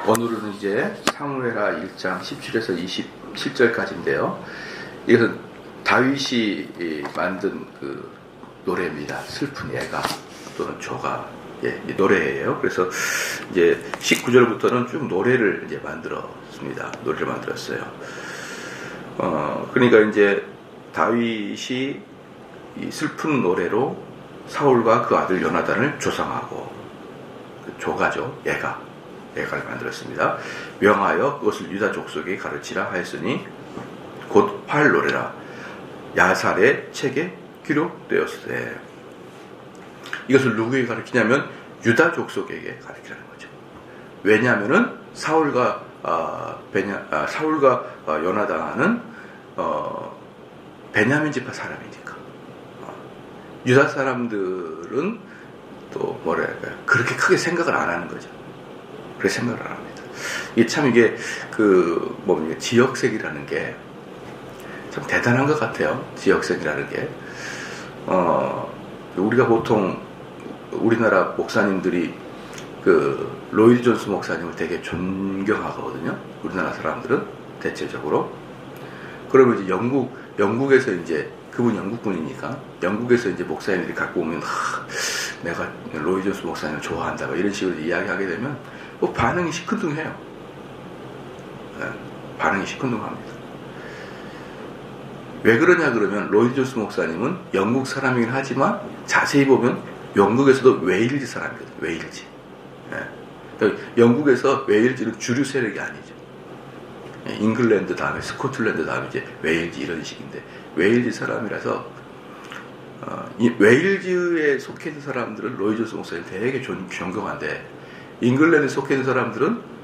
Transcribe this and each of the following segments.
오늘은 이제 사무엘하 1장 17에서 27절까지인데요. 이것은 다윗이 만든 그 노래입니다. 슬픈 예가 또는 조가 이 노래예요. 그래서 이제 19절부터는 쭉 노래를 이제 만들었습니다. 노래를 만들었어요. 그러니까 이제 다윗이 이 슬픈 노래로 사울과 그 아들 요나단을 조상하고 그 조가죠. 예가를 만들었습니다. 명하여 그것을 유다 족속에 가르치라 하였으니 곧 활 노래라 야살의 책에 기록되었으되. 이것을 누구에게 가르치냐면 유다 족속에게 가르치라는 거죠. 왜냐하면은 사울과 요나단은 베냐민 지파 사람이니까. 유다 사람들은 또 뭐랄까요, 그렇게 크게 생각을 안 하는 거죠. 그렇게 생각을 안 합니다. 이게 지역색이라는 게 참 대단한 것 같아요. 지역색이라는 게 우리가 보통 우리나라 목사님들이 그 로이드 존스 목사님을 되게 존경하거든요. 우리나라 사람들은 대체적으로. 그러면 이제 영국에서 이제 그분 영국분이니까 영국에서 이제 목사님들이 갖고 오면 내가 로이드 존스 목사님을 좋아한다 이런 식으로 이야기하게 되면 뭐 반응이 시큰둥해요. 반응이 시큰둥합니다. 왜 그러냐 그러면 로이드 존스 목사님은 영국 사람이긴 하지만 자세히 보면 영국에서도 웨일즈 사람이거든요. 웨일즈. 영국에서 웨일즈는 주류 세력이 아니죠. 잉글랜드 다음에 스코틀랜드 다음에 이제 웨일즈 이런 식인데 웨일즈 사람이라서 이 웨일즈에 속해 있는 사람들은 로이드 존스 목사님 되게 존경한데 잉글랜드에 속해 있는 사람들은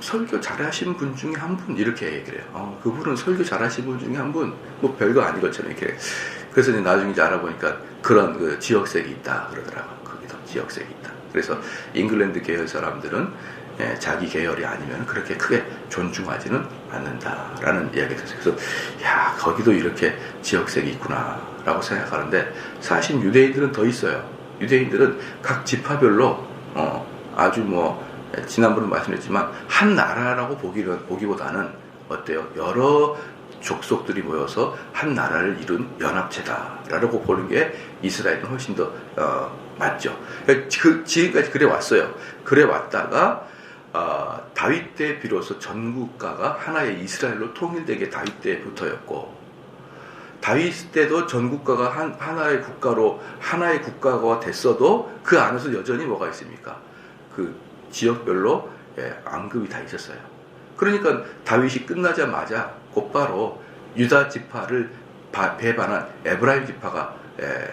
설교 잘하시는 분 중에 한 분 이렇게 얘기를 해요. 그분은 설교 잘하시는 분 중에 한 분, 뭐 별거 아닌 것처럼 이렇게. 그래서 이제 나중에 이제 알아보니까 그런 그 지역색이 있다 그러더라고요. 거기도 지역색이 있다. 그래서 잉글랜드 계열 사람들은 자기 계열이 아니면 그렇게 크게 존중하지는 않는다라는 이야기가 있었어요. 그래서 거기도 이렇게 지역색이 있구나라고 생각하는데 사실 유대인들은 더 있어요. 유대인들은 각 지파별로 아주 지난번에 말씀드렸지만 한 나라라고 보기보다는 어때요? 여러 족속들이 모여서 한 나라를 이룬 연합체다라고 보는 게 이스라엘은 훨씬 더 맞죠. 지금까지 그래 왔어요. 그래 왔다가 다윗 때 비로소 전 국가가 하나의 이스라엘로 통일되게 다윗 때부터였고, 다윗 때도 전 국가가 하나의 국가가 됐어도 그 안에서 여전히 뭐가 있습니까? 그 지역별로 앙금이 다 있었어요. 그러니까 다윗이 끝나자마자 곧바로 유다 지파를 배반한 에브라임 지파가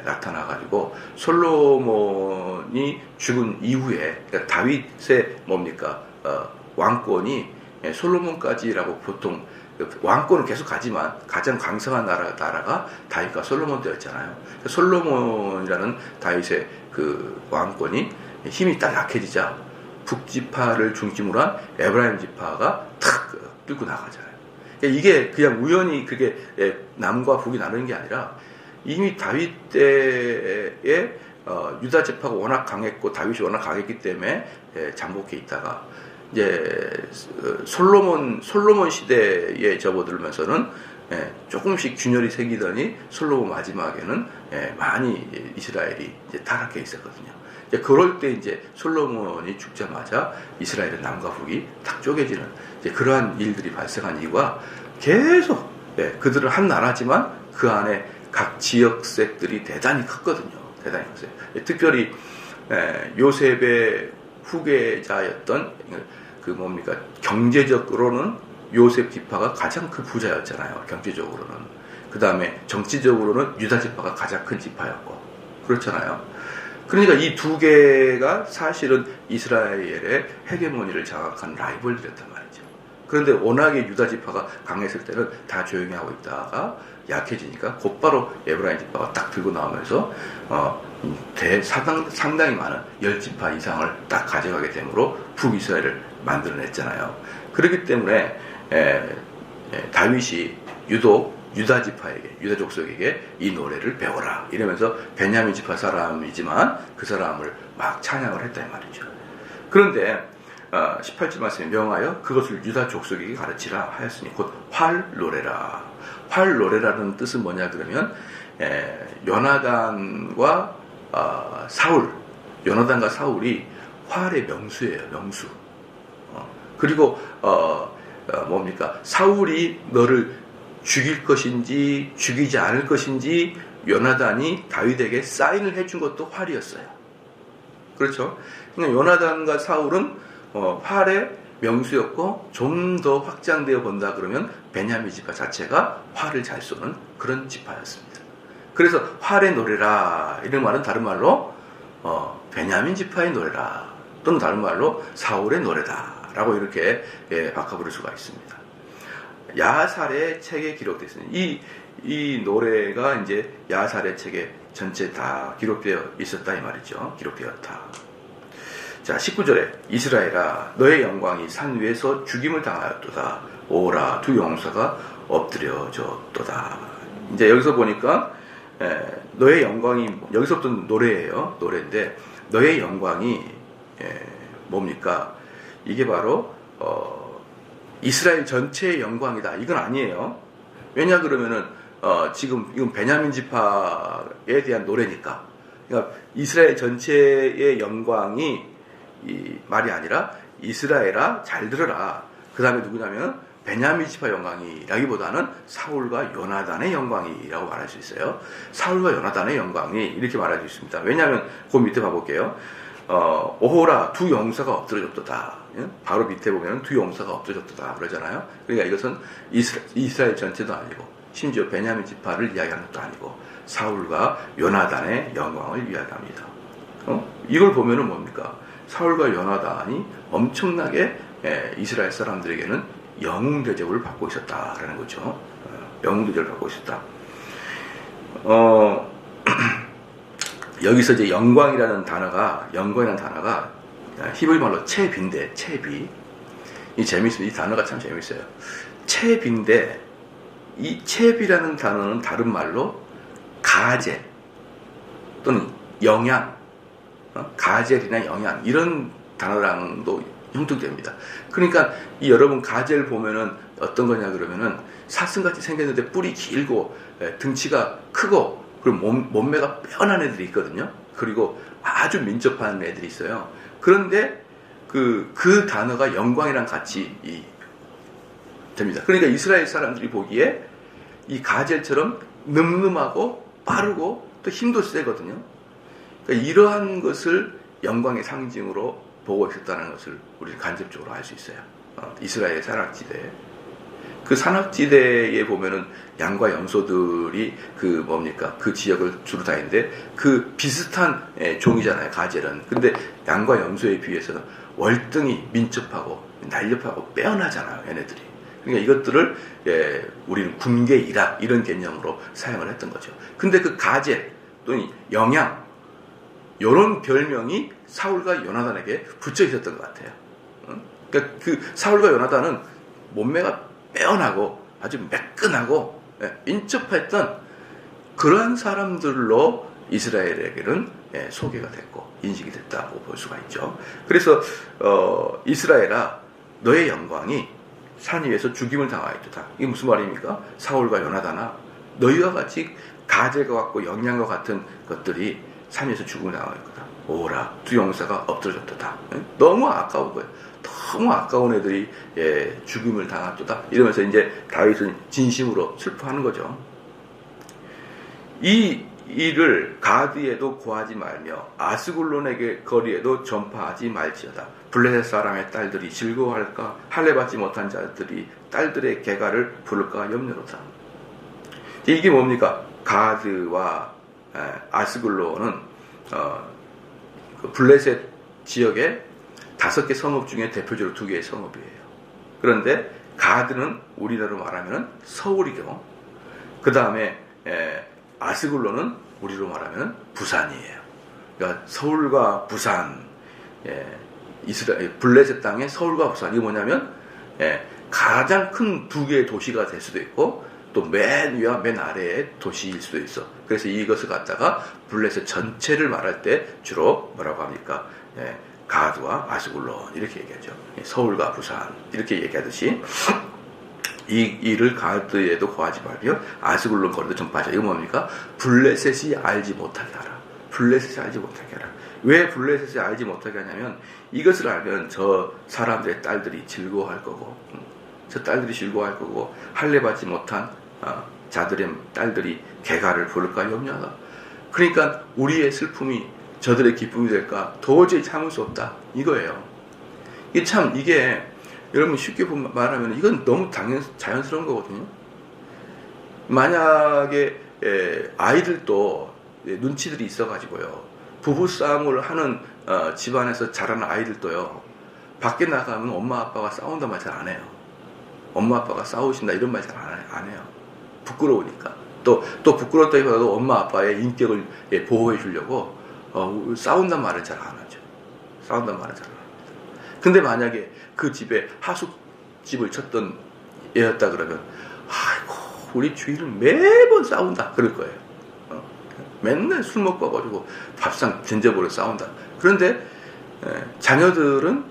나타나가지고 솔로몬이 죽은 이후에, 그러니까 다윗의 왕권이 솔로몬까지라고 보통 왕권은 계속 가지만 가장 강성한 나라가 다윗과 솔로몬 때였잖아요. 솔로몬이라는 다윗의 그 왕권이 힘이 딱 약해지자 북지파를 중심으로 한 에브라임 지파가 탁 뚫고 나가잖아요. 이게 그냥 우연히 그게 남과 북이 나누는 게 아니라 이미 다윗 때에 유다 지파가 워낙 강했고 다윗이 워낙 강했기 때문에 잠복해 있다가 이제 솔로몬 시대에 접어들면서는 조금씩 균열이 생기더니 솔로몬 마지막에는 많이 이스라엘이 이제 타락해 있었거든요. 그럴 때 이제 솔로몬이 죽자마자 이스라엘의 남과 북이 탁 쪼개지는 그러한 일들이 발생한 이유가 계속 그들은 한 나라지만 그 안에 각 지역색들이 대단히 컸거든요. 대단히 컸어요. 특별히 요셉의 후계자였던 경제적으로는 요셉 지파가 가장 큰 부자였잖아요. 경제적으로는. 그 다음에 정치적으로는 유다 지파가 가장 큰 지파였고 그렇잖아요. 그러니까 이 두 개가 사실은 이스라엘의 헤게모니를 장악한 라이벌들이었단 말이죠. 그런데 워낙에 유다 지파가 강했을 때는 다 조용히 하고 있다가 약해지니까 곧바로 에브라임 지파가 딱 들고 나오면서 상당히 많은 10지파 이상을 딱 가져가게 되므로 북이스라엘을 만들어냈잖아요. 그렇기 때문에 다윗이 유독 유다 지파에게, 유다 족속에게 이 노래를 배워라 이러면서 베냐민 지파 사람이지만 그 사람을 막 찬양을 했단 말이죠. 그런데 18절 말씀에 명하여 그것을 유다 족속에게 가르치라 하였으니 곧 활노래라. 활노래라는 뜻은 뭐냐 그러면 요나단과 요나단과 사울이 활의 명수예요. 명수. 그리고 뭡니까? 사울이 너를 죽일 것인지 죽이지 않을 것인지 요나단이 다윗에게 사인을 해준 것도 활이었어요. 그렇죠? 그러니까 요나단과 사울은 활의 명수였고 좀 더 확장되어 본다 그러면 베냐민 지파 자체가 활을 잘 쏘는 그런 지파였습니다. 그래서 활의 노래라 이런 말은 다른 말로 베냐민 지파의 노래라 또는 다른 말로 사울의 노래다라고 이렇게 바꿔 부를 수가 있습니다. 야살의 책에 기록됐습니다. 이 노래가 이제 야살의 책에 전체 다 기록되어 있었다 이 말이죠. 기록되었다. 자, 19절에 이스라엘아 너의 영광이 산 위에서 죽임을 당하였도다. 오라 두 용사가 엎드려졌도다. 이제 여기서 보니까 너의 영광이 여기서부터 노래예요. 노래인데 너의 영광이 뭡니까? 이게 바로 이스라엘 전체의 영광이다. 이건 아니에요. 왜냐 그러면은 지금 이건 베냐민 지파에 대한 노래니까. 그러니까 이스라엘 전체의 영광이 이 말이 아니라 이스라엘아 잘 들어라. 그 다음에 누구냐면 베냐민 지파 영광이라기보다는 사울과 요나단의 영광이라고 말할 수 있어요. 사울과 요나단의 영광이 이렇게 말할 수 있습니다. 왜냐하면 그 밑에 봐볼게요. 오호라 두 용사가 엎드려졌도다. 바로 밑에 보면 두 용사가 엎드려졌도다 그러잖아요. 그러니까 이것은 이스라엘 전체도 아니고 심지어 베냐민 지파를 이야기하는 것도 아니고 사울과 요나단의 영광을 이야기합니다. 이걸 보면은 뭡니까? 사울과 요나단이 엄청나게 이스라엘 사람들에게는 영웅 대접을 받고 있었다라는 거죠. 영웅 대접을 받고 있었다. 여기서 이제 영광이라는 단어가 히브리 말로 체비인데 체비. 이 재밌습니다. 이 단어가 참 재밌어요. 체비인데 이 체비라는 단어는 다른 말로 가젤 또는 영양, 가젤이나 영양 이런 단어랑도 형통됩니다. 그러니까 이 여러분 가젤 보면은 어떤 거냐 그러면은 사슴같이 생겼는데 뿔이 길고 등치가 크고 그리고 몸매가 뼈난 애들이 있거든요. 그리고 아주 민첩한 애들이 있어요. 그런데 그 단어가 영광이랑 같이 됩니다. 그러니까 이스라엘 사람들이 보기에 이 가젤처럼 늠름하고 빠르고 또 힘도 세거든요. 그러니까 이러한 것을 영광의 상징으로 보고 있었다는 것을 우리는 간접적으로 알 수 있어요. 이스라엘의 산악지대에. 그 산악지대에 보면은 양과 염소들이 그 지역을 주로 다니는데 그 비슷한 종이잖아요, 가젤은. 근데 양과 염소에 비해서는 월등히 민첩하고 날렵하고 빼어나잖아요, 얘네들이. 그러니까 이것들을 우리는 군계 일학 이런 개념으로 사용을 했던 거죠. 근데 그 가젤 또는 영양 이런 별명이 사울과 요나단에게 붙여 있었던 것 같아요. 그러니까 그 사울과 요나단은 몸매가 빼어나고 아주 매끈하고 민첩했던 그러한 사람들로 이스라엘에게는 소개가 됐고 인식이 됐다고 볼 수가 있죠. 그래서 이스라엘아 너의 영광이 산 위에서 죽임을 당하였도다. 이게 무슨 말입니까? 사울과 요나단아 너희와 같이 가젤과 같고 영양과 같은 것들이 산 위에서 죽음을 당하였도다. 오라 두 용사가 엎드려졌도다. 너무 아까운 거예요. 너무 아까운 애들이 죽임을 당했도다. 이러면서 이제 다윗은 진심으로 슬퍼하는 거죠. 이 일을 가드에도 고하지 말며 아스글론에게 거리에도 전파하지 말지어다. 블레셋 사람의 딸들이 즐거워할까? 할례 받지 못한 자들이 딸들의 계가를 부를까 염려로다. 이게 뭡니까? 가드와 아스글론은 그 블레셋 지역의 5개 성읍 중에 대표적으로 2개의 성읍이에요. 그런데 가드는 우리나라로 말하면 서울이고, 그 다음에 아스글론은 우리로 말하면 부산이에요. 그러니까 서울과 부산, 블레셋 땅의 서울과 부산, 이게 뭐냐면 가장 큰 2개의 도시가 될 수도 있고 또 맨 위와 맨 아래의 도시일 수도 있어. 그래서 이것을 갖다가 블레셋 전체를 말할 때 주로 뭐라고 합니까? 가드와 아스글론 이렇게 얘기하죠. 서울과 부산 이렇게 얘기하듯이 이 일을 가드에도 거하지 말며 아스글론 거리도 전파하자. 이거 뭡니까? 블레셋이 알지 못하게 하라. 블레셋이 알지 못하게 하라. 왜 블레셋이 알지 못하게 하냐면 이것을 알면 저 사람들의 딸들이 즐거워할 거고 저 딸들이 즐거워할 거고 할례받지 못한 자들의 딸들이 개가를 부를까 염려하다. 그러니까 우리의 슬픔이 저들의 기쁨이 될까 도저히 참을 수 없다 이거예요. 이게 여러분 쉽게 말하면 이건 너무 자연스러운 거거든요. 만약에 아이들도 눈치들이 있어가지고요. 부부싸움을 하는 집안에서 자라는 아이들도요. 밖에 나가면 엄마 아빠가 싸운단 말 잘 안 해요. 엄마 아빠가 싸우신다 이런 말 잘 안 해요. 부끄러우니까. 또 부끄럽다기보다도 엄마 아빠의 인격을 보호해 주려고 싸운단 말을 잘 안 하죠. 싸운단 말을 잘 안 합니다. 근데 만약에 그 집에 하숙집을 쳤던 애였다 그러면 아이고 우리 주인은 매번 싸운다 그럴 거예요. 맨날 술 먹고 와가지고 밥상 던져버려 싸운다. 그런데 자녀들은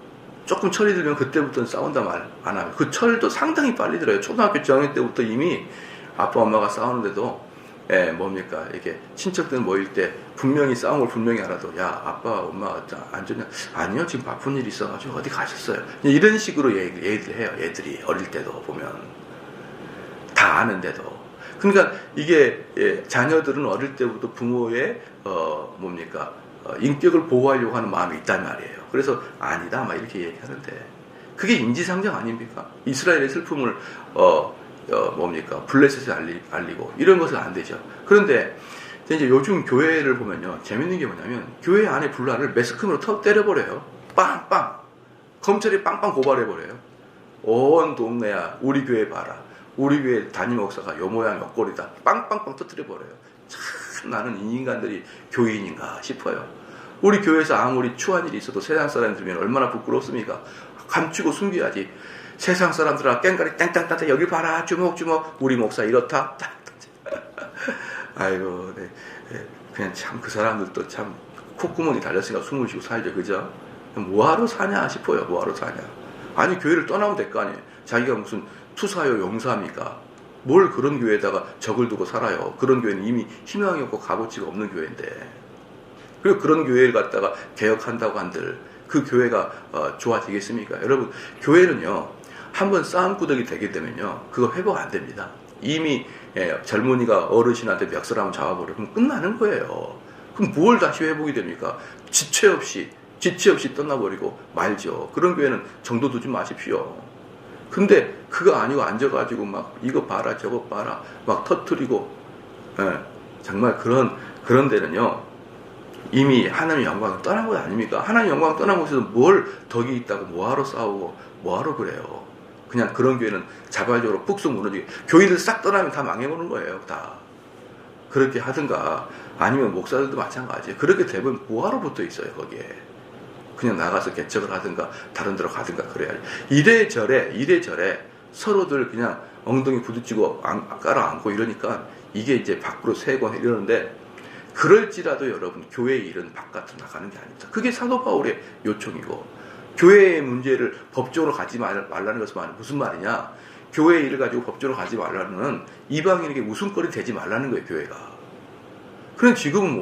조금 철이 들면 그때부터는 싸운다 말 안 하면 그 철도 상당히 빨리 들어요. 초등학교 저학년 때부터 이미 아빠 엄마가 싸우는데도 뭡니까 이게 친척들 모일 때 분명히 싸운 걸 분명히 알아도 야 아빠 엄마 안 좋냐? 아니요 지금 바쁜 일이 있어가지고 어디 가셨어요. 이런 식으로 얘기를 해요. 애들이 어릴 때도 보면 다 아는데도. 그러니까 이게 자녀들은 어릴 때부터 부모의 인격을 보호하려고 하는 마음이 있단 말이에요. 그래서 아니다 막 이렇게 얘기하는데 그게 인지상정 아닙니까? 이스라엘의 슬픔을 블레셋에 알리고 이런 것은 안 되죠. 그런데 이제 요즘 교회를 보면요 재밌는 게 뭐냐면 교회 안에 불화를 매스컴으로 때려버려요. 빵빵 검찰이 빵빵 고발해버려요. 온 동네야 우리 교회 봐라. 우리 교회 담임 목사가 요 모양 요 꼴이다. 빵빵빵 터뜨려버려요. 참 나는 이 인간들이 교인인가 싶어요. 우리 교회에서 아무리 추한 일이 있어도 세상 사람 들면 얼마나 부끄럽습니까? 감추고 숨겨야지. 세상 사람들아 깽가리 땡땅땅땅 여기 봐라 주먹주먹 우리 목사 이렇다. 아이고 그냥 참 그 사람들도 참 콧구멍이 달렸으니까 숨을 쉬고 살죠. 그죠? 뭐하러 사냐 싶어요. 뭐하러 사냐. 아니 교회를 떠나면 될 거 아니에요. 자기가 무슨 투사요 용사입니까? 뭘 그런 교회에다가 적을 두고 살아요. 그런 교회는 이미 희망이 없고 값어치가 없는 교회인데 그리고 그런 교회를 갖다가 개혁한다고 한들 그 교회가 좋아지겠습니까? 여러분 교회는요 한번 싸움구덕이 되게 되면요 그거 회복 안 됩니다. 이미 젊은이가 어르신한테 멱살 한번 잡아버려 그럼 끝나는 거예요. 그럼 뭘 다시 회복이 됩니까? 지체 없이 떠나버리고 말죠. 그런 교회는 정도 두지 마십시오. 근데 그거 아니고 앉아가지고 막 이거 봐라 저거 봐라 막 터뜨리고 정말 그런 데는요 이미 하나님의 영광을 떠난 것 아닙니까? 하나님의 영광을 떠난 곳에서 뭘 덕이 있다고 뭐하러 싸우고 뭐하러 그래요. 그냥 그런 교회는 자발적으로 푹쑥 무너지게 교인들 싹 떠나면 다 망해보는 거예요. 다 그렇게 하든가 아니면 목사들도 마찬가지예요. 그렇게 되면 뭐하러 붙어 있어요 거기에. 그냥 나가서 개척을 하든가 다른 데로 가든가 그래야지. 이래저래 서로들 그냥 엉덩이 부딪히고 깔아앉고 이러니까 이게 이제 밖으로 새고 이러는데 그럴지라도 여러분 교회의 일은 바깥으로 나가는 게 아닙니다. 그게 사도 바울의 요청이고 교회의 문제를 법적으로 가지 말라는 것은 무슨 말이냐. 교회의 일을 가지고 법적으로 가지 말라는 이방인에게 웃음거리 되지 말라는 거예요 교회가. 그럼 지금은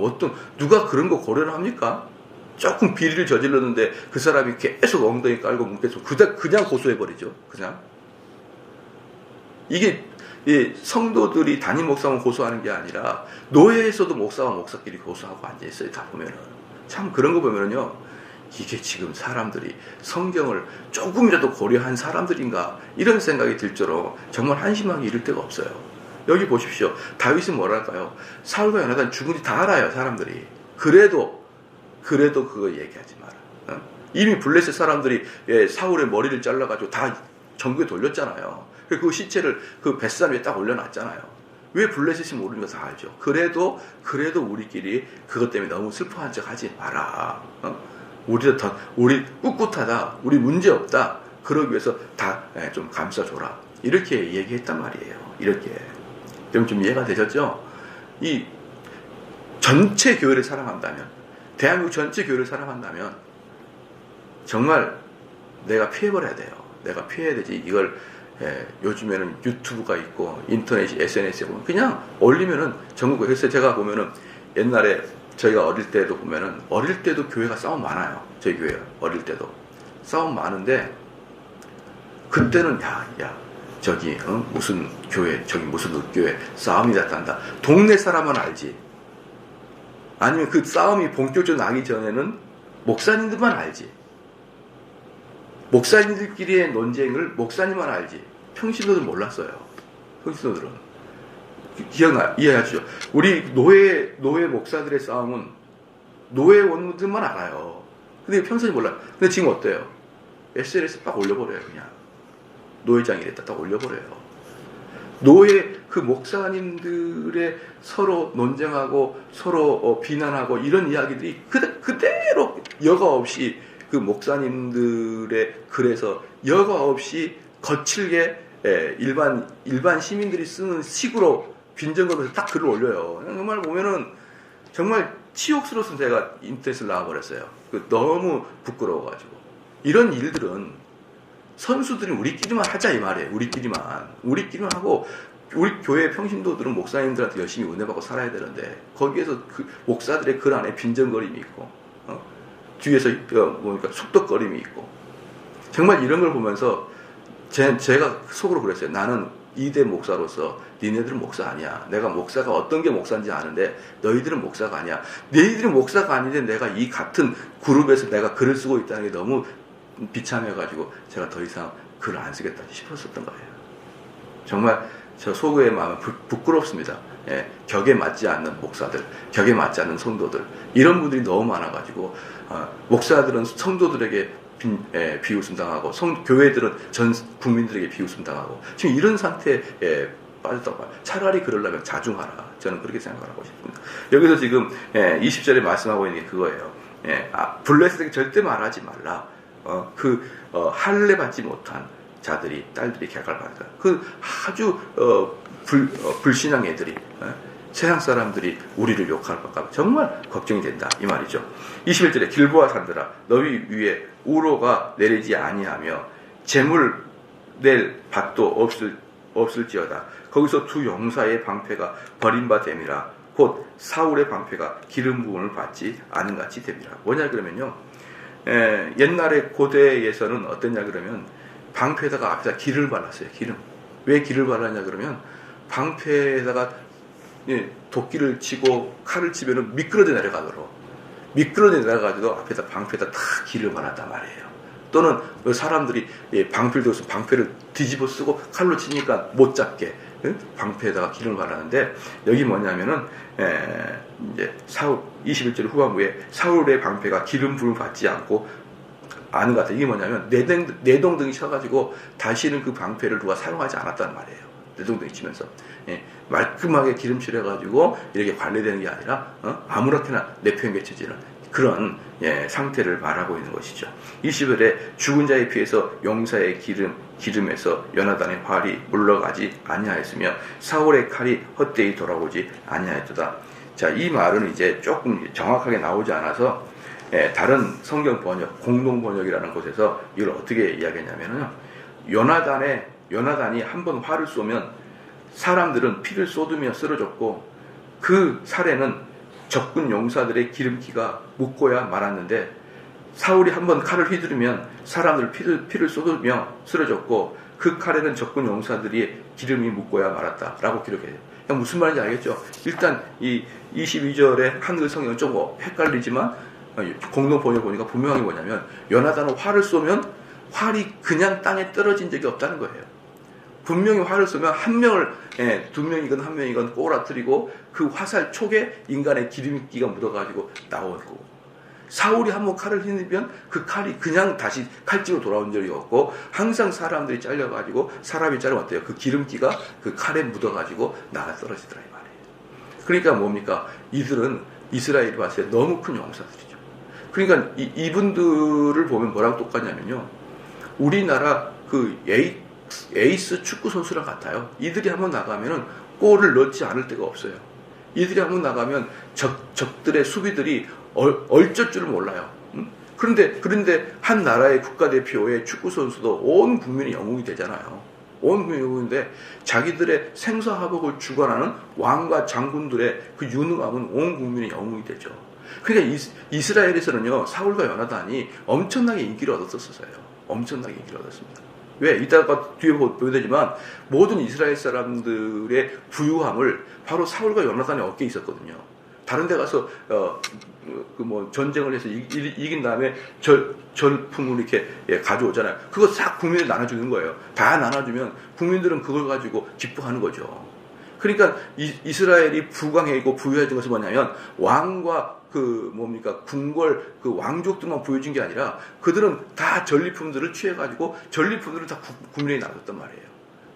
누가 그런 거 고려를 합니까? 조금 비리를 저질렀는데 그 사람이 계속 엉덩이 깔고 뭉개서 그냥 고소해버리죠. 그냥. 이게 성도들이 담임 목사만 고소하는 게 아니라 노예에서도 목사와 목사끼리 고소하고 앉아있어요. 다 보면은. 참 그런 거 보면은요. 이게 지금 사람들이 성경을 조금이라도 고려한 사람들인가 이런 생각이 들 정도로 정말 한심하게 이를 데가 없어요. 여기 보십시오. 다윗은 뭐랄까요? 사울과 요나단 죽은지 다 알아요. 사람들이. 그래도 그거 얘기하지 마라. 이미 블레셋 사람들이 사울의 머리를 잘라가지고 다 정부에 돌렸잖아요. 그 시체를 그 뱃산 위에 딱 올려놨잖아요. 왜 블레셋이 모르는 거 다 알죠. 그래도 우리끼리 그것 때문에 너무 슬퍼한 척 하지 마라. 우리 꿋꿋하다. 우리 문제 없다. 그러기 위해서 다 좀 감싸줘라. 이렇게 얘기했단 말이에요. 이렇게. 그럼 좀 이해가 되셨죠? 이 전체 교회를 사랑한다면, 대한민국 전체 교회를 사랑한다면 정말 내가 피해버려야 돼요. 내가 피해야 되지. 이걸 요즘에는 유튜브가 있고 인터넷, SNS에 보면 그냥 올리면은 전국에. 그래서 제가 보면은 옛날에 저희가 어릴 때도 보면은 어릴 때도 교회가 싸움 많아요. 저희 교회가 어릴 때도 싸움 많은데 그때는 야 저기 무슨 교회 저기 무슨 읍교회 싸움이 났단다. 동네 사람은 알지. 아니면 그 싸움이 본격적으로 나기 전에는 목사님들만 알지. 목사님들끼리의 논쟁을 목사님만 알지. 평신도들은 몰랐어요. 평신도들은. 이해하시죠? 우리 노예 목사들의 싸움은 노예 원무들만 알아요. 근데 평소에 몰라요. 근데 지금 어때요? SNS에 딱 올려버려요, 그냥. 노회장이랬다 딱 올려버려요. 노예 그 목사님들의 서로 논쟁하고 서로 비난하고 이런 이야기들이 그대로 여과 없이 그 목사님들의 글에서 여과 없이 거칠게 일반 시민들이 쓰는 식으로 빈정거리면서 딱 글을 올려요. 정말 보면은 정말 치욕스러워서 제가 인터넷을 나와버렸어요. 너무 부끄러워가지고. 이런 일들은 선수들은 우리끼리만 하자 이 말이에요. 우리끼리만 하고 우리 교회 평신도들은 목사님들한테 열심히 은혜받고 살아야 되는데 거기에서 그 목사들의 글 안에 빈정거림이 있고 뒤에서 뭐니까 속덕거림이 있고 정말 이런 걸 보면서 제가 속으로 그랬어요. 나는 이대 목사로서 니네들은 목사 아니야. 내가 목사가 어떤 게 목사인지 아는데 너희들은 목사가 아니야. 너희들은 목사가 아닌데 내가 이 같은 그룹에서 내가 글을 쓰고 있다는 게 너무 비참해가지고 제가 더 이상 글을 안 쓰겠다 싶었었던 거예요. 정말 저 속의 마음은 부끄럽습니다. 격에 맞지 않는 목사들, 격에 맞지 않는 성도들 이런 분들이 너무 많아가지고 목사들은 성도들에게 비웃음 당하고 교회들은 전 국민들에게 비웃음 당하고 지금 이런 상태에 빠졌다고 봐요. 차라리 그러려면 자중하라. 저는 그렇게 생각하고 싶습니다. 여기서 지금 20절에 말씀하고 있는 게 그거예요. 블레셋에게 절대 말하지 말라. 할례 받지 못한 자들이 딸들이 객갈 받았다. 아주 불신앙 애들이 세상 사람들이 우리를 욕할까 정말 걱정이 된다 이 말이죠. 21절에 길보아 산들아 너희 위에 우로가 내리지 아니하며 재물 낼 밭도 없을지어다. 거기서 두 용사의 방패가 버림바 됨이라 곧 사울의 방패가 기름 부음을 받지 않은 같이 됨이라. 뭐냐 그러면요, 옛날에 고대에서는 어땠냐 그러면 방패에다가 앞에다 기름을 발랐어요. 기름. 왜 기름을 발랐냐 그러면 방패에다가 도끼를 치고 칼을 치면은 미끄러져 내려가도록 미끄러져 앞에다 방패에다 다 기름을 발랐단 말이에요. 또는 사람들이 방패를 들고서 방패를 뒤집어 쓰고 칼로 치니까 못 잡게 방패에다가 기름을 발랐는데 여기 뭐냐면은 이제 21절 후반부에 사울의 방패가 기름 부음을 받지 않고 아는 것 같아요. 이게 뭐냐면 내동등이 쳐가지고 다시는 그 방패를 누가 사용하지 않았다는 말이에요. 내동등이 치면서 말끔하게 기름칠해가지고 이렇게 관리되는 게 아니라 아무렇게나 내팽개쳐지는 그런 상태를 말하고 있는 것이죠. 20절에 죽은 자의 피에서 용사의 기름에서 요나단의 활이 물러가지 아니하였으며 사울의 칼이 헛되이 돌아오지 아니하였도다. 자, 이 말은 이제 조금 정확하게 나오지 않아서 다른 성경 번역, 공동 번역이라는 곳에서 이걸 어떻게 이야기했냐면요, 요나단이 한 번 활을 쏘면 사람들은 피를 쏟으며 쓰러졌고 그 살에는 적군 용사들의 기름기가 묻고야 말았는데 사울이 한 번 칼을 휘두르면 사람들 피를 쏟으며 쓰러졌고 그 칼에는 적군 용사들이 기름이 묻고야 말았다라고 기록해요. 무슨 말인지 알겠죠? 일단 이 22절의 한글 성경은 좀 헷갈리지만 공동 번역 보니까 분명히 뭐냐면 요나단은 활을 쏘면 활이 그냥 땅에 떨어진 적이 없다는 거예요. 분명히 활을 쏘면 한 명을, 두 명이건 한 명이건 꼬라뜨리고 그 화살 촉에 인간의 기름기가 묻어가지고 나오고, 사울이 한번 칼을 휘두르면 그 칼이 그냥 다시 칼집으로 돌아온 적이 없고 항상 사람들이 잘려가지고 사람이 자르면 어때요? 그 기름기가 그 칼에 묻어가지고 나가 떨어지더라 이 말이에요. 그러니까 뭡니까? 이들은 이스라엘이 봤을 때 너무 큰 용사들이죠. 그러니까 이분들을 보면 뭐랑 똑같냐면요, 우리나라 그 에이스 축구 선수랑 같아요. 이들이 한번 나가면은 골을 넣지 않을 데가 없어요. 이들이 한번 나가면 적들의 수비들이 얼쩔 줄을 몰라요. 그런데 한 나라의 국가대표의 축구 선수도 온 국민의 영웅이 되잖아요. 온 국민의 영웅인데 자기들의 생사화복을 주관하는 왕과 장군들의 그 유능함은 온 국민의 영웅이 되죠. 그러니까 이스라엘에서는요, 사울과 요나단이 엄청나게 인기를 얻었었어요. 엄청나게 인기를 얻었습니다. 왜? 이따가 뒤에 보게 되지만 모든 이스라엘 사람들의 부유함을 바로 사울과 요나단의 어깨에 있었거든요. 다른 데 가서 전쟁을 해서 이긴 다음에 절품을 이렇게 가져오잖아요. 그거 싹 국민에 나눠주는 거예요. 다 나눠주면 국민들은 그걸 가지고 기뻐하는 거죠. 그러니까 이스라엘이 부강해지고 부유해진 것은 뭐냐면 왕과 궁궐 왕족들만 부유해진 게 아니라 그들은 다 전리품들을 취해가지고 전리품들을 다 국민에게 나눴단 말이에요.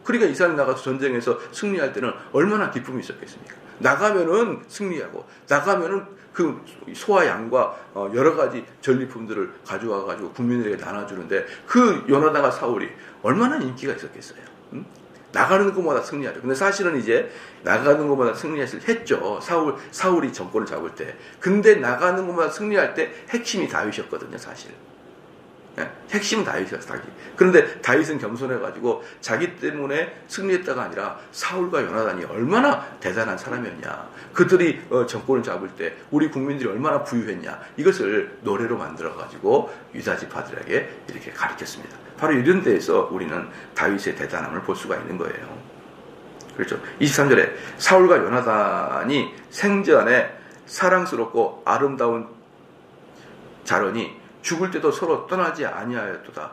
그러니까 이스라엘 나가서 전쟁에서 승리할 때는 얼마나 기쁨이 있었겠습니까? 나가면은 승리하고 나가면은 그 소와 양과 여러 가지 전리품들을 가져와가지고 국민들에게 나눠주는데 그 요나단과 사울이 얼마나 인기가 있었겠어요. 응? 나가는 것마다 승리하죠. 근데 사실은 이제 나가는 것마다 했죠. 사울이 정권을 잡을 때. 근데 나가는 것마다 승리할 때 핵심이 다윗이었거든요, 사실. 예, 핵심은 다윗이었어요. 그런데 다윗은 겸손해가지고 자기 때문에 승리했다가 아니라 사울과 요나단이 얼마나 대단한 사람이었냐. 그들이 정권을 잡을 때 우리 국민들이 얼마나 부유했냐. 이것을 노래로 만들어가지고 유다 지파들에게 이렇게 가르쳤습니다. 바로 이런 데에서 우리는 다윗의 대단함을 볼 수가 있는 거예요. 그렇죠. 23절에 사울과 요나단이 생전에 사랑스럽고 아름다운 자러니 죽을 때도 서로 떠나지 아니하였도다.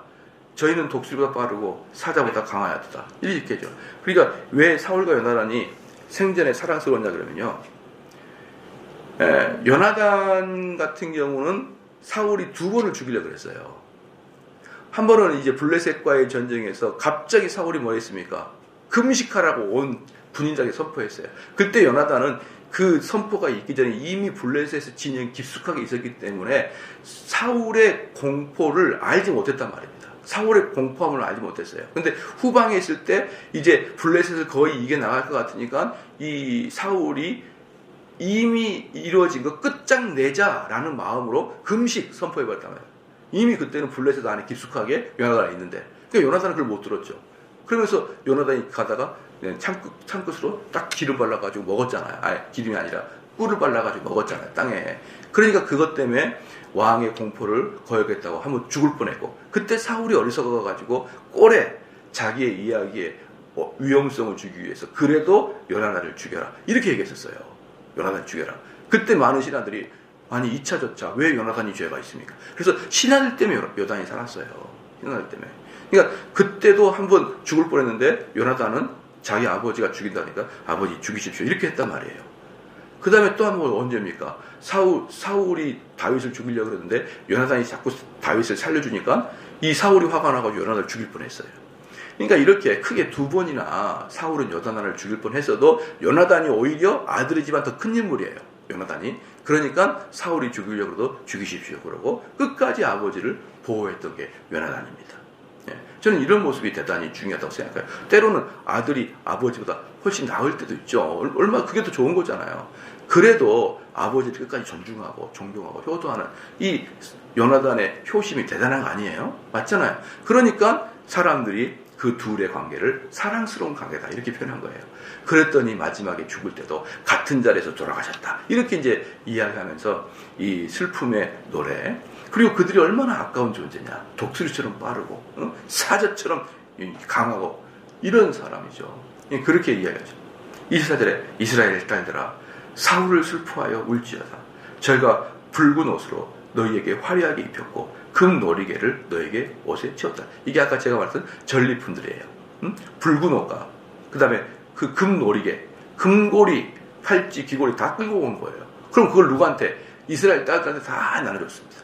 저희는 독수리보다 빠르고 사자보다 강하였도다. 이렇게 죠. 그러니까 왜 사울과 요나단이 생전에 사랑스러웠냐 그러면요. 요나단 같은 경우는 사울이 2번을 죽이려고 그랬어요. 한 번은 이제 블레셋과의 전쟁에서 갑자기 사울이 뭐 했습니까? 금식하라고 온 군인에게 선포했어요. 그때 요나단은 그 선포가 있기 전에 이미 블레셋의 진영이 깊숙하게 있었기 때문에 사울의 공포를 알지 못했단 말입니다. 사울의 공포함을 알지 못했어요. 근데 후방에 있을 때 이제 블레셋을 거의 이겨 나갈 것 같으니까 이 사울이 이미 이루어진 거 끝장내자라는 마음으로 금식 선포해버렸단 말이에요. 이미 그때는 블레셋 안에 깊숙하게 요나단이 있는데 그러니까 요나단은 그걸 못 들었죠. 그러면서 요나단이 가다가 창끝으로 딱 기름 발라가지고 먹었잖아요. 아니 기름이 아니라 꿀을 발라가지고 먹었잖아요. 땅에. 그러니까 그것 때문에 왕의 공포를 거역했다고 한번 죽을 뻔했고 그때 사울이 어리석어가지고 꼴에 자기의 이야기에 위험성을 주기 위해서 그래도 요나단을 죽여라 이렇게 얘기했었어요. 요나단 죽여라. 그때 많은 신하들이 아니 2차조차 왜 요나단이 죄가 있습니까? 그래서 신하들 때문에 요나단이 살았어요. 신하들 때문에. 그러니까 그때도 한번 죽을 뻔했는데 요나단은 자기 아버지가 죽인다니까 아버지 죽이십시오 이렇게 했단 말이에요. 그 다음에 또 한 번 언제입니까? 사울이 다윗을 죽이려고 그러는데 요나단이 자꾸 다윗을 살려주니까 이 사울이 화가 나가지고 요나단을 죽일 뻔했어요. 그러니까 이렇게 크게 2번이나 사울은 요나단을 죽일 뻔했어도 요나단이 오히려 아들이지만 더 큰 인물이에요. 요나단이. 그러니까 사울이 죽이려고 해도 죽이십시오 그러고 끝까지 아버지를 보호했던 게 요나단입니다. 저는 이런 모습이 대단히 중요하다고 생각해요. 때로는 아들이 아버지보다 훨씬 나을 때도 있죠. 얼마나 그게 더 좋은 거잖아요. 그래도 아버지를 끝까지 존중하고 존경하고 효도하는 이 요나단의 효심이 대단한 거 아니에요? 맞잖아요. 그러니까 사람들이 그 둘의 관계를 사랑스러운 관계다 이렇게 표현한 거예요. 그랬더니 마지막에 죽을 때도 같은 자리에서 돌아가셨다 이렇게 이제 이야기하면서 이 슬픔의 노래 그리고 그들이 얼마나 아까운 존재냐 독수리처럼 빠르고 사자처럼 강하고 이런 사람이죠. 그렇게 이야기하죠. 24절에 이스라엘 딸들아 사울을 슬퍼하여 울지어다. 저희가 붉은 옷으로 너희에게 화려하게 입혔고 금 놀이개를 너에게 옷에 채웠다. 이게 아까 제가 말했던 전리품들이에요. 붉은 옷과 그 다음에 그 금 놀이개, 금고리, 팔찌, 귀고리 다 끌고 온 거예요. 그럼 그걸 누구한테? 이스라엘 딸들한테 다 나눠줬습니다.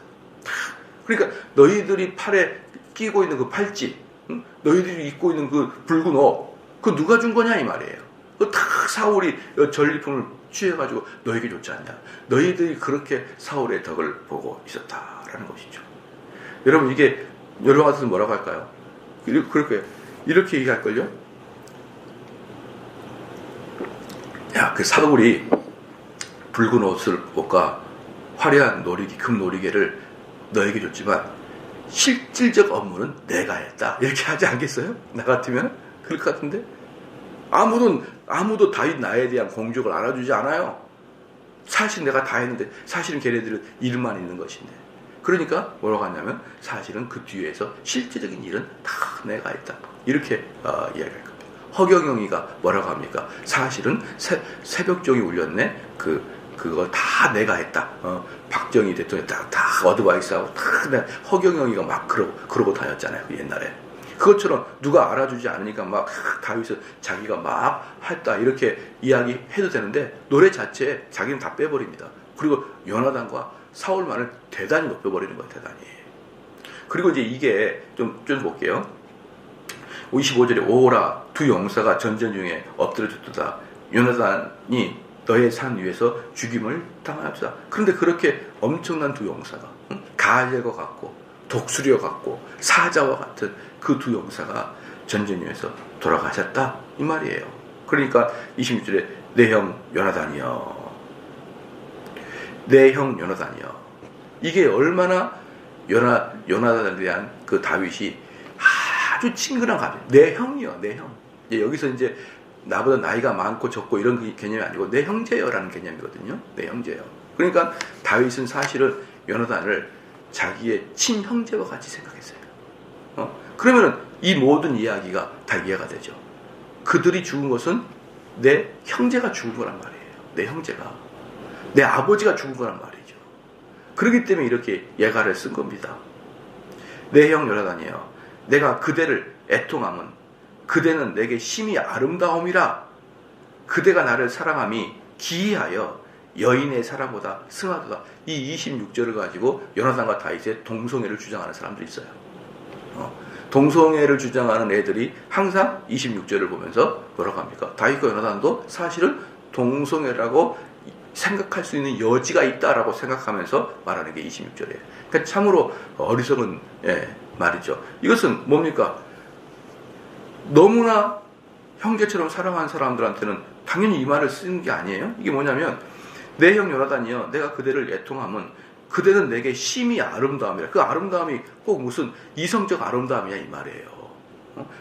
그러니까 너희들이 팔에 끼고 있는 그 팔찌, 너희들이 입고 있는 그 붉은 옷, 그거 누가 준 거냐 이 말이에요. 그 다 사울이 전리품을 취해가지고 너에게 줬지 않냐. 너희들이 그렇게 사울의 덕을 보고 있었다라는 것이죠. 여러분 이게 여러 가지로 뭐라고 할까요? 이렇게 얘기할걸요? 야, 그 사울이 붉은 옷과 화려한 금 놀이개를 너에게 줬지만 실질적 업무는 내가 했다. 이렇게 하지 않겠어요? 나 같으면? 그럴 것 같은데? 아무도 다윗 나에 대한 공적을 알아주지 않아요. 사실 내가 다 했는데 사실은 걔네들은 일만 있는 것인데. 그러니까 뭐라고 하냐면 사실은 그 뒤에서 실제적인 일은 다 내가 했다. 이렇게 이야기할 겁니다. 허경영이가 뭐라고 합니까? 사실은 새벽종이 울렸네. 그거 다 내가 했다. 박정희 대통령이 다 어드바이스하고 다 허경영이가 막 그러고 다녔잖아요. 옛날에. 그것처럼 누가 알아주지 않으니까 막 다윗은 자기가 막 했다 이렇게 이야기해도 되는데 노래 자체에 자기는 다 빼버립니다. 그리고 요나단과 사울만을 대단히 높여버리는 거예요. 대단히. 그리고 이제 이게 좀 볼게요. 25절에 오호라 두 용사가 전전 중에 엎드려졌도다. 요나단이 너의 산 위에서 죽임을 당하였다. 그런데 그렇게 엄청난 두 용사가 가젤과 같고 독수리와 같고 사자와 같은 그 두 용사가 전쟁 중에서 돌아가셨다 이 말이에요. 그러니까 26절에 내 형 요나단이여, 내 형 요나단이여. 이게 얼마나 요나단에 대한 그 다윗이 아주 친근한 감정. 내 형이요, 내 형. 여기서 이제 나보다 나이가 많고 적고 이런 개념이 아니고 내 형제여라는 개념이거든요. 내 형제여. 그러니까 다윗은 사실은 요나단을 자기의 친형제와 같이 생각했어요. 그러면 이 모든 이야기가 다 이해가 되죠. 그들이 죽은 것은 내 형제가 죽은 거란 말이에요. 내 형제가. 내 아버지가 죽은 거란 말이죠. 그렇기 때문에 이렇게 예가를 쓴 겁니다. 내 형 요나단이여, 내가 그대를 애통함은 그대는 내게 심히 아름다움이라. 그대가 나를 사랑함이 기이하여 여인의 사랑보다 승하도다. 이 26절을 가지고 요나단과 다윗의 동성애를 주장하는 사람들이 있어요. 동성애를 주장하는 애들이 항상 26절을 보면서 뭐라고 합니까? 다윗과 요나단도 사실은 동성애라고 생각할 수 있는 여지가 있다라고 생각하면서 말하는 게 26절이에요. 그러니까 참으로 어리석은 말이죠. 이것은 뭡니까? 너무나 형제처럼 사랑하는 사람들한테는 당연히 이 말을 쓰는 게 아니에요. 이게 뭐냐면 내 형 요나단이여, 내가 그대를 애통함은 그대는 내게 심히 아름다움이라. 그 아름다움이 꼭 무슨 이성적 아름다움이야 이 말이에요.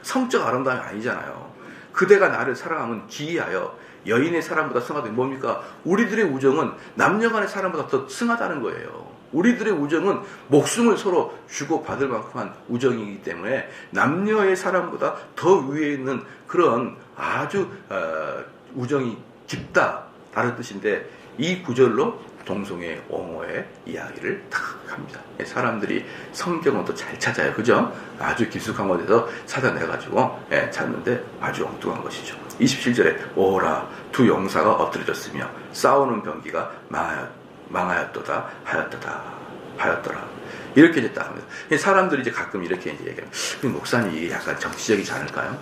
성적 아름다움이 아니잖아요. 그대가 나를 사랑하면 기이하여 여인의 사랑보다 승하다. 뭡니까? 우리들의 우정은 남녀간의 사랑보다 더 승하다는 거예요. 우리들의 우정은 목숨을 서로 주고받을 만큼한 우정이기 때문에 남녀의 사랑보다 더 위에 있는 그런 아주 우정이 깊다라는 뜻인데, 이 구절로 동성애 옹호의 이야기를 딱 합니다. 사람들이 성경은 또 잘 찾아요. 그죠? 아주 깊숙한 곳에서 찾아내가지고 찾는데 아주 엉뚱한 것이죠. 27절에 오라 두 용사가 엎드려졌으며 싸우는 병기가 망하였도다 하였더라. 이렇게 이제 딱 합니다. 사람들이 이제 가끔 이렇게 이제 얘기해요. 목사님 이게 약간 정치적이지 않을까요?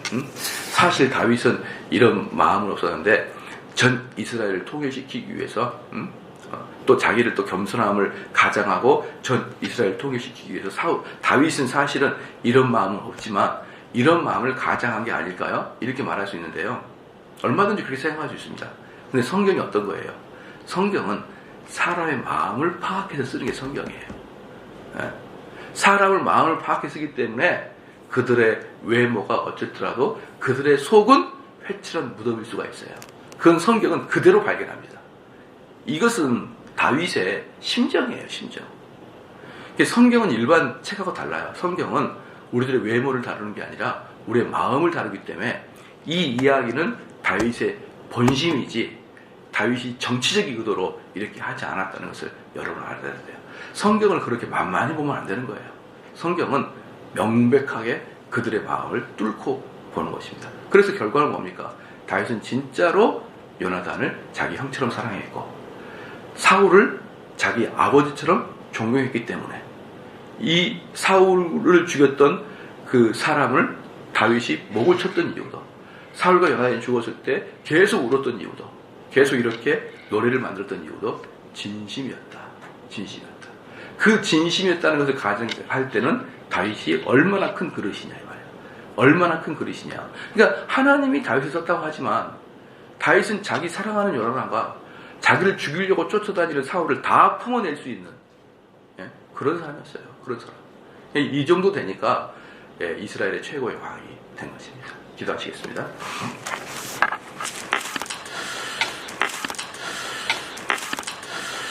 사실 다윗은 이런 마음은 없었는데 전 이스라엘을 통일시키기 위해서 또 자기를 또 겸손함을 가장하고 전 이스라엘을 통일시키기 위해서 다윗은 사실은 이런 마음은 없지만 이런 마음을 가장한 게 아닐까요? 이렇게 말할 수 있는데요. 얼마든지 그렇게 생각할 수 있습니다. 근데 성경이 어떤 거예요? 성경은 사람의 마음을 파악해서 쓰는 게 성경이에요. 사람을 마음을 파악해서 쓰기 때문에 그들의 외모가 어쨌더라도 그들의 속은 회칠한 무덤일 수가 있어요. 그건 성경은 그대로 발견합니다. 이것은 다윗의 심정이에요, 심정. 성경은 일반 책하고 달라요. 성경은 우리들의 외모를 다루는 게 아니라 우리의 마음을 다루기 때문에 이 이야기는 다윗의 본심이지 다윗이 정치적 의도로 이렇게 하지 않았다는 것을 여러분 알아야 돼요. 성경을 그렇게 만만히 보면 안 되는 거예요. 성경은 명백하게 그들의 마음을 뚫고 보는 것입니다. 그래서 결과는 뭡니까? 다윗은 진짜로 요나단을 자기 형처럼 사랑했고 사울을 자기 아버지처럼 존경했기 때문에 이 사울을 죽였던 그 사람을 다윗이 목을 쳤던 이유도, 사울과 요나단이 죽었을 때 계속 울었던 이유도, 계속 이렇게 노래를 만들었던 이유도 진심이었다. 그 진심이었다는 것을 가정할 때는 다윗이 얼마나 큰 그릇이냐 이 말이에요. 얼마나 큰 그릇이냐. 그러니까 하나님이 다윗을 썼다고 하지만 다윗은 자기 사랑하는 요나단과 자기를 죽이려고 쫓아다니는 사울을 다 품어낼 수 있는 그런 사람이었어요. 그런 사람. 이 정도 되니까 예, 이스라엘의 최고의 왕이 된 것입니다. 기도하시겠습니다.